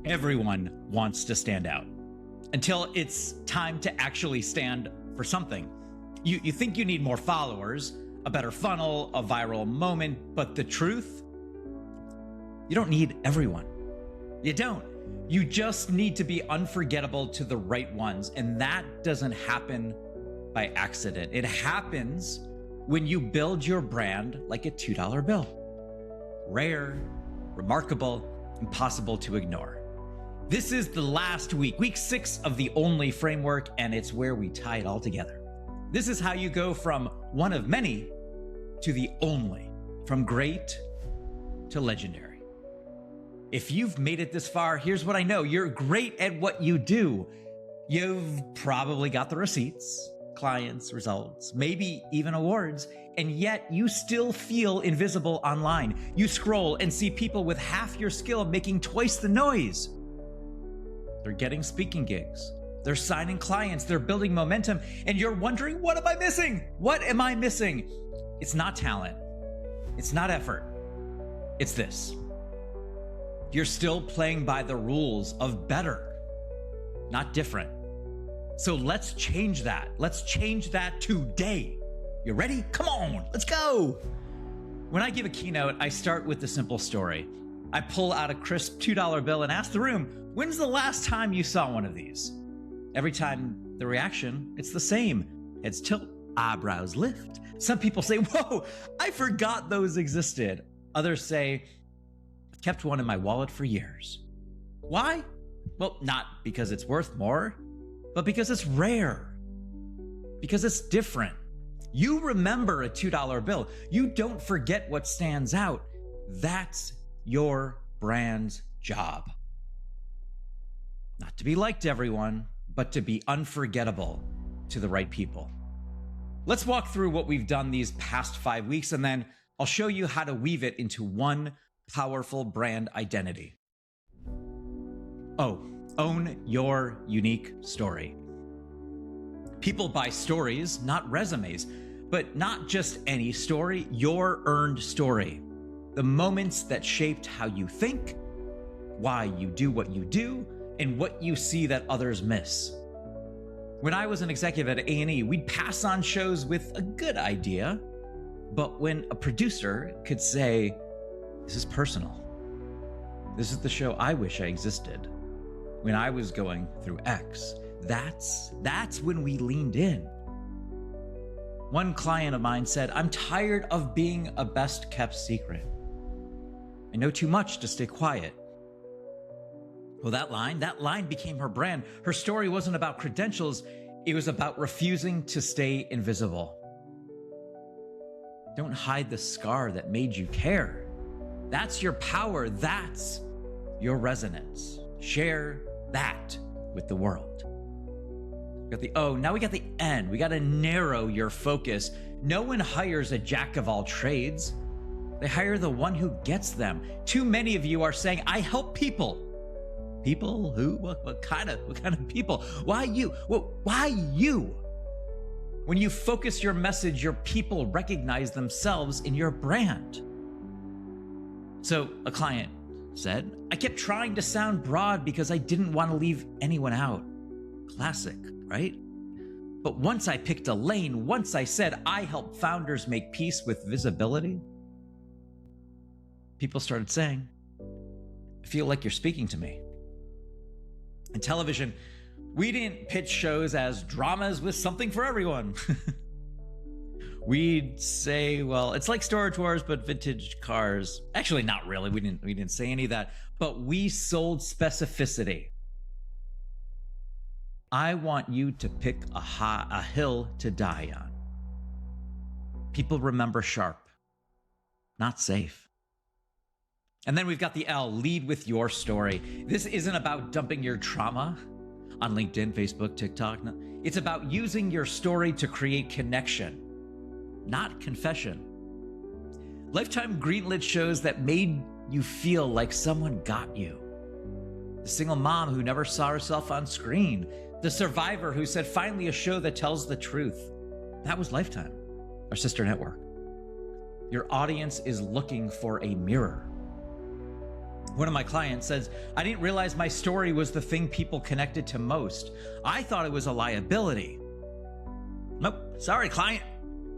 Everyone wants to stand out until it's time to actually stand for something. You think you need more followers, a better funnel, a viral moment, but the truth, you don't need everyone. You don't. You just need to be unforgettable to the right ones, and that doesn't happen by accident. It happens when you build your brand like a $2 bill. Rare, remarkable, impossible to ignore. This is the last week, week 6 of the O.N.L.Y framework, and it's where we tie it all together. This is how you go from one of many to the only, from great to legendary. If you've made it this far, here's what I know. You're great at what you do. You've probably got the receipts, clients, results, maybe even awards, and yet you still feel invisible online. You scroll and see people with half your skill making twice the noise. They're getting speaking gigs. They're signing clients. They're building momentum. And you're wondering, what am I missing? What am I missing? It's not talent. It's not effort. It's this. You're still playing by the rules of better, not different. So let's change that. Let's change that today. You ready? Come on, let's go. When I give a keynote, I start with the simple story. I pull out a crisp $2 bill and ask the room, when's the last time you saw one of these? Every time the reaction, it's the same. Heads tilt, eyebrows lift. Some people say, whoa, I forgot those existed. Others say, I've kept one in my wallet for years. Why? Well, not because it's worth more, but because it's rare, because it's different. You remember a $2 bill. You don't forget what stands out. That's your brand's job. Not to be liked everyone, but to be unforgettable to the right people. Let's walk through what we've done these past 5 weeks, and then I'll show you how to weave it into one powerful brand identity. Own your unique story. People buy stories, not resumes, but not just any story, your earned story. The moments that shaped how you think, why you do what you do, and what you see that others miss. When I was an executive at O.N.L.Y, we'd pass on shows with a good idea, but when a producer could say, this is personal. This is the show I wish I existed when I was going through X. That's when we leaned in. One client of mine said, I'm tired of being a best kept secret. I know too much to stay quiet. Well, that line became her brand. Her story wasn't about credentials. It was about refusing to stay invisible. Don't hide the scar that made you care. That's your power. That's your resonance. Share that with the world. We got the O, now we got the N. We got to narrow your focus. No one hires a jack of all trades. They hire the one who gets them. Too many of you are saying, I help people. People who? What kind of people? Why you? Well, why you? When you focus your message, your people recognize themselves in your brand. So a client said, I kept trying to sound broad because I didn't want to leave anyone out. Classic, right? But once I picked a lane, once I said, I help founders make peace with visibility, people started saying, I feel like you're speaking to me. In television, we didn't pitch shows as dramas with something for everyone. We'd say, well, it's like Storage Wars, but vintage cars. Actually, not really. We didn't say any of that, but we sold specificity. I want you to pick a hill to die on. People remember sharp, not safe. And then we've got the L, lead with your story. This isn't about dumping your trauma on LinkedIn, Facebook, TikTok. No. It's about using your story to create connection, not confession. Lifetime greenlit shows that made you feel like someone got you. The single mom who never saw herself on screen. The survivor who said, finally a show that tells the truth. That was Lifetime, our sister network. Your audience is looking for a mirror. One of my clients says, I didn't realize my story was the thing people connected to most. I thought it was a liability. Nope, sorry, client.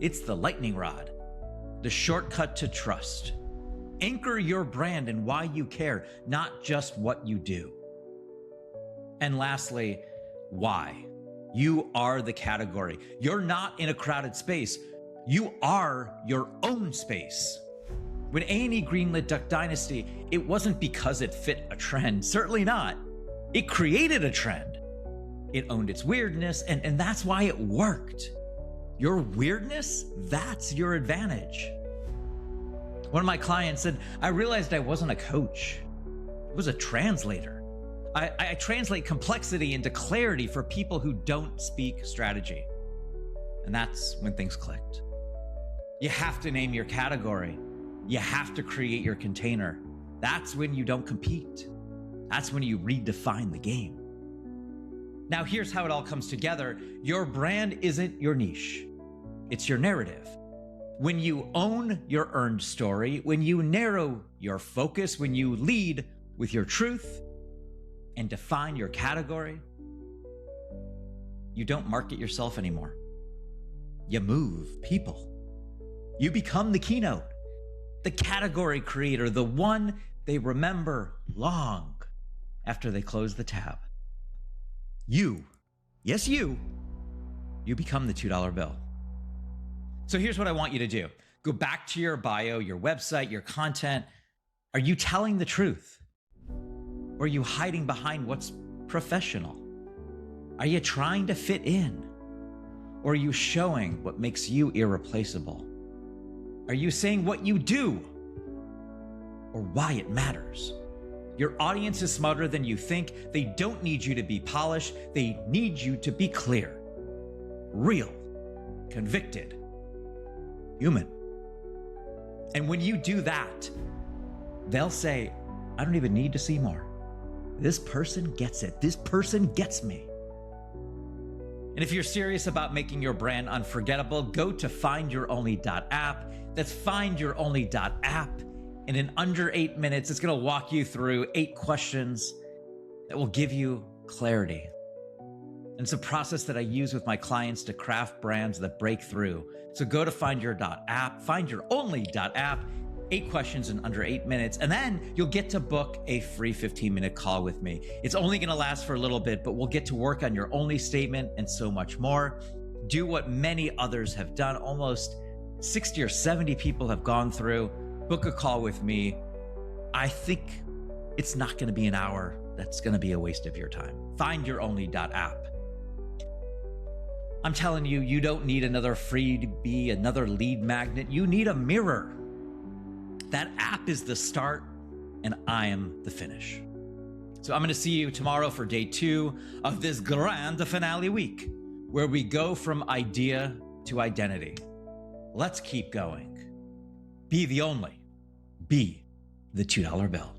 It's the lightning rod, the shortcut to trust. Anchor your brand and why you care, not just what you do. And lastly, why? You are the category. You're not in a crowded space. You are your own space. When A&E greenlit Duck Dynasty, it wasn't because it fit a trend. Certainly not. It created a trend. It owned its weirdness, and that's why it worked. Your weirdness, that's your advantage. One of my clients said, I realized I wasn't a coach. I was a translator. I translate complexity into clarity for people who don't speak strategy. And that's when things clicked. You have to name your category. You have to create your container. That's when you don't compete. That's when you redefine the game. Now, here's how it all comes together. Your brand isn't your niche. It's your narrative. When you own your earned story, when you narrow your focus, when you lead with your truth and define your category, you don't market yourself anymore. You move people. You become the keynote, the category creator, the one they remember long after they close the tab. You, yes, you become the $2 bill. So here's what I want you to do. Go back to your bio, your website, your content. Are you telling the truth? Or are you hiding behind what's professional? Are you trying to fit in? Or are you showing what makes you irreplaceable? Are you saying what you do or why it matters? Your audience is smarter than you think. They don't need you to be polished. They need you to be clear, real, convicted, human. And when you do that, they'll say, I don't even need to see more. This person gets it. This person gets me. And if you're serious about making your brand unforgettable, go to findyouronly.app. That's findyouronly.app. And in under 8 minutes, it's going to walk you through 8 questions that will give you clarity. And it's a process that I use with my clients to craft brands that break through. So go to findyouronly.app, 8 questions in under 8 minutes, and then you'll get to book a free 15-minute call with me. It's only going to last for a little bit, but we'll get to work on your only statement and so much more. Do what many others have done. Almost 60 or 70 people have gone through. Book a call with me. I think it's not going to be an hour. That's going to be a waste of your time. Findyouronly.app. I'm telling you, you don't need another freebie, another lead magnet. You need a mirror. That app is the start, and I am the finish. So I'm going to see you tomorrow for day 2 of this grand finale week, where we go from idea to identity. Let's keep going. Be the only. Be the $2 bill.